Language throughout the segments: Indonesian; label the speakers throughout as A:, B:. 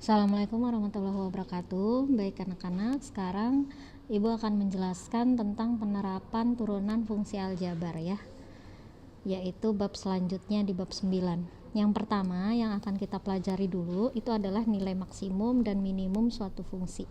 A: Assalamualaikum warahmatullahi wabarakatuh. Baik anak-anak, sekarang Ibu akan menjelaskan tentang penerapan turunan fungsi aljabar ya, yaitu bab selanjutnya di bab 9. Yang pertama yang akan kita pelajari dulu itu adalah nilai maksimum dan minimum suatu fungsi.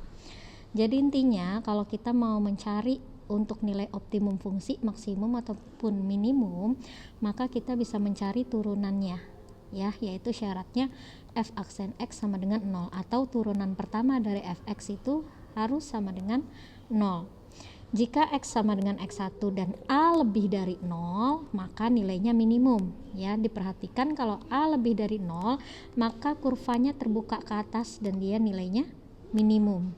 A: Jadi intinya kalau kita mau mencari untuk nilai optimum fungsi, maksimum ataupun minimum, maka kita bisa mencari turunannya ya, yaitu syaratnya f aksen x sama dengan 0 atau turunan pertama dari fx itu harus sama dengan 0. Jika x sama dengan x1 dan a lebih dari 0, maka nilainya minimum ya. Diperhatikan kalau a lebih dari 0, maka kurvanya terbuka ke atas dan dia nilainya minimum.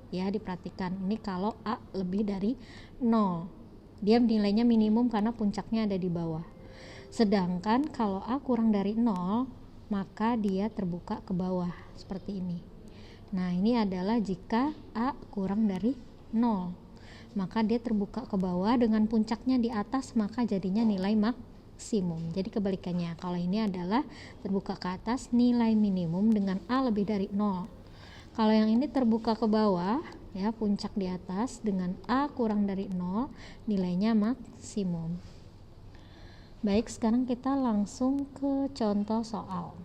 A: Ya, diperhatikan ini kalau a lebih dari 0, dia nilainya minimum karena puncaknya ada di bawah. Sedangkan kalau a kurang dari 0, maka dia terbuka ke bawah seperti ini. Nah, ini adalah jika a kurang dari 0, maka dia terbuka ke bawah dengan puncaknya di atas, maka jadinya nilai maksimum. Jadi kebalikannya, kalau ini adalah terbuka ke atas, nilai minimum dengan a lebih dari 0. Kalau yang ini terbuka ke bawah ya, puncak di atas dengan a kurang dari 0, nilainya maksimum. Baik, sekarang kita langsung ke contoh soal.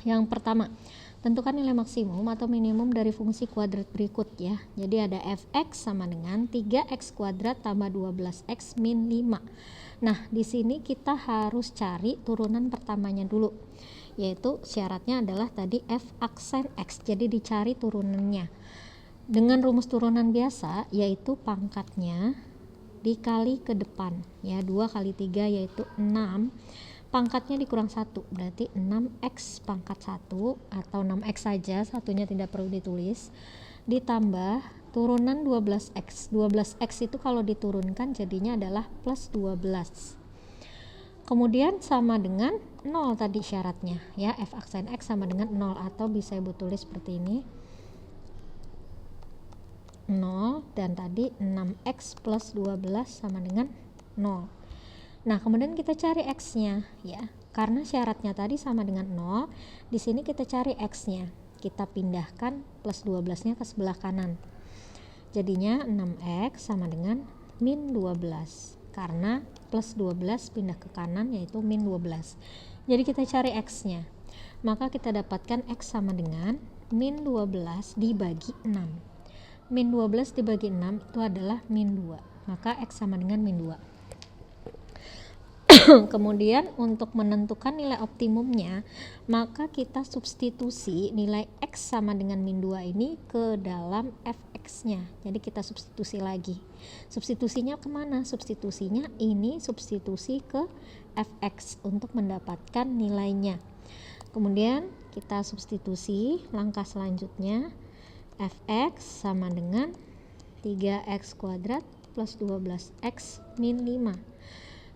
A: Yang pertama, tentukan nilai maksimum atau minimum dari fungsi kuadrat berikut ya. Jadi ada fx sama dengan 3x kuadrat tambah 12x min 5. Nah, di sini kita harus cari turunan pertamanya dulu, yaitu syaratnya adalah tadi f aksen x. Jadi dicari turunannya dengan rumus turunan biasa, yaitu pangkatnya dikali ke depan ya, 2 kali 3 yaitu 6, pangkatnya dikurang 1 berarti 6x pangkat 1 atau 6x saja, satunya tidak perlu ditulis, ditambah turunan 12x. 12x itu kalau diturunkan jadinya adalah plus 12, kemudian sama dengan 0 tadi syaratnya ya, f aksen x sama dengan 0 atau bisa Ibu tulis seperti ini 0, dan tadi 6x plus 12 sama dengan 0. Nah, kemudian kita cari x-nya ya. Karena syaratnya tadi sama dengan 0, di sini kita cari x-nya. Kita pindahkan plus 12-nya ke sebelah kanan. Jadinya 6x sama dengan min 12. Karena plus 12 pindah ke kanan yaitu min 12. Jadi kita cari x-nya. Maka kita dapatkan x sama dengan min 12 dibagi 6. Min 12 dibagi 6 itu adalah min 2, maka x sama dengan min 2. Kemudian untuk menentukan nilai optimumnya, maka kita substitusi nilai x sama dengan min 2 ini ke dalam fx-nya. Jadi kita substitusi lagi. Substitusinya kemana? Substitusinya ini substitusi ke fx untuk mendapatkan nilainya. Kemudian kita substitusi langkah selanjutnya, fx sama dengan 3x kuadrat plus 12x min 5.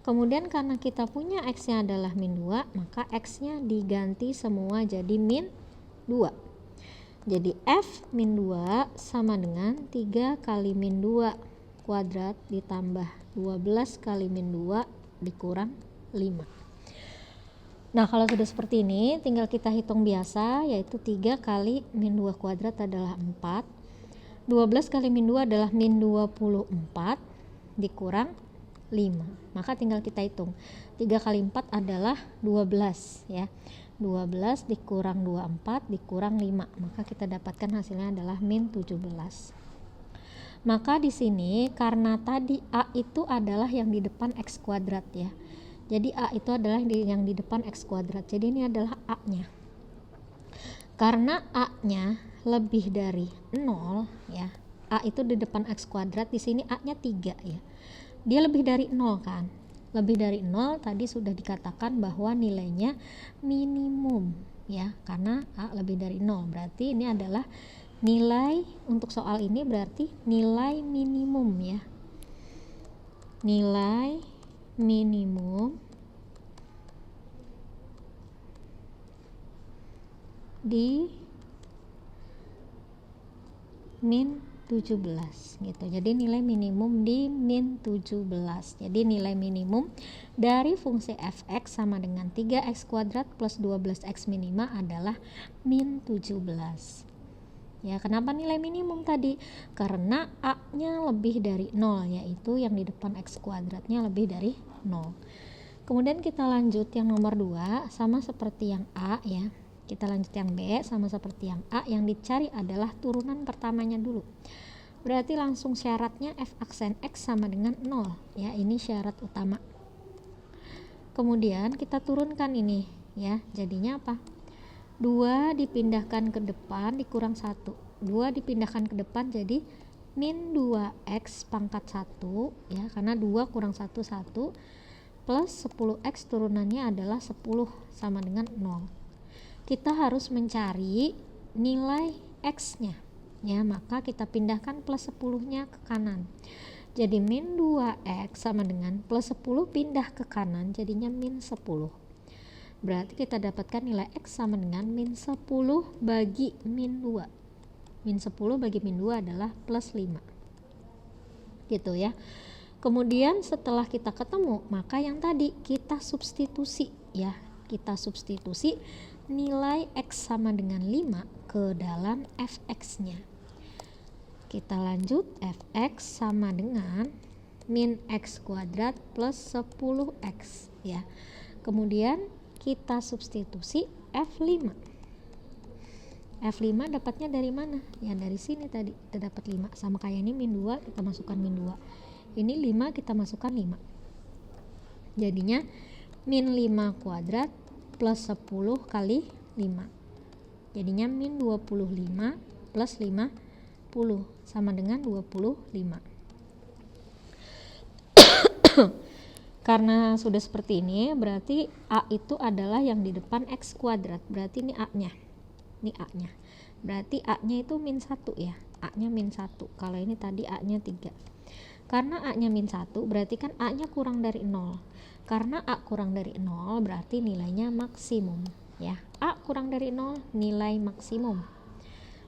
A: Kemudian karena kita punya x-nya adalah min 2, maka x-nya diganti semua jadi min 2. Jadi f min 2 sama dengan 3 kali min 2 kuadrat ditambah 12 kali min 2 dikurang 5. Nah, kalau sudah seperti ini, tinggal kita hitung biasa, yaitu 3 kali min 2 kuadrat adalah 4. 12 kali min 2 adalah min 24 dikurang 5. Maka tinggal kita hitung. 3 kali 4 adalah 12 ya. 12 dikurang 24 dikurang 5. Maka kita dapatkan hasilnya adalah min 17. Maka di sini karena tadi a itu adalah yang di depan x kuadrat ya. Jadi a itu adalah yang di depan x kuadrat. Jadi ini adalah a-nya. Karena a-nya lebih dari 0 ya. A itu di depan x kuadrat, di sini a-nya 3 ya. Dia lebih dari 0 kan? Lebih dari 0 tadi sudah dikatakan bahwa nilainya minimum ya, karena a lebih dari 0. Berarti ini adalah nilai untuk soal ini berarti nilai minimum ya. Nilai minimum di min 17 gitu. Jadi nilai minimum di min 17. Jadi nilai minimum dari fungsi fx sama dengan 3x kuadrat plus 12x minima adalah min 17. Ya, kenapa nilai minimum tadi? Karena a-nya lebih dari 0, yaitu yang di depan x kuadratnya lebih dari 0. Kemudian kita lanjut yang nomor 2, sama seperti yang A ya. Kita lanjut yang B, sama seperti yang A, yang dicari adalah turunan pertamanya dulu. Berarti langsung syaratnya f aksen x sama dengan 0 ya, ini syarat utama. Kemudian kita turunkan ini ya, jadinya apa? 2 dipindahkan ke depan dikurang 1. 2 dipindahkan ke depan jadi min 2x pangkat 1 ya, karena 2 kurang 1 1 plus 10x turunannya adalah 10 sama dengan 0. Kita harus mencari nilai x-nya ya, maka kita pindahkan plus 10-nya ke kanan. Jadi min 2x sama dengan plus 10 pindah ke kanan jadinya min 10. Berarti kita dapatkan nilai x sama dengan min 10 bagi min 2. Min 10 bagi min 2 adalah plus 5. Gitu ya. Kemudian setelah kita ketemu, maka yang tadi kita substitusi ya. Kita substitusi nilai x sama dengan 5 ke dalam fx-nya. Kita lanjut, fx sama dengan min x kuadrat plus 10x ya. Kemudian kita substitusi f5. F5 dapatnya dari mana? Ya dari sini tadi kita dapat 5. Sama kayak ini min 2 kita masukkan min 2. Ini 5 kita masukkan 5. Jadinya min 5 kuadrat plus 10 kali 5. Jadinya min 25 plus 50 sama dengan 25. Karena sudah seperti ini, berarti A itu adalah yang di depan X kuadrat. Berarti ini A-nya. Ini A-nya. Berarti A-nya itu min 1 ya. A-nya min 1. Kalau ini tadi A-nya 3. Karena A-nya min 1, berarti kan A-nya kurang dari 0. Karena A kurang dari 0, berarti nilainya maksimum. Ya, A kurang dari 0, nilai maksimum.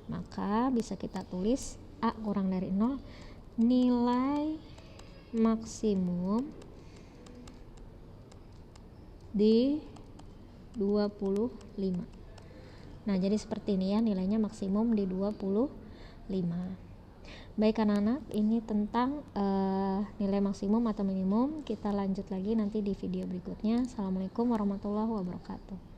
A: Maka bisa kita tulis A kurang dari 0, nilai maksimum di 25. Nah, jadi seperti ini ya, nilainya maksimum di 25. Baik anak-anak, ini tentang nilai maksimum atau minimum. Kita lanjut lagi nanti di video berikutnya. Assalamualaikum warahmatullahi wabarakatuh.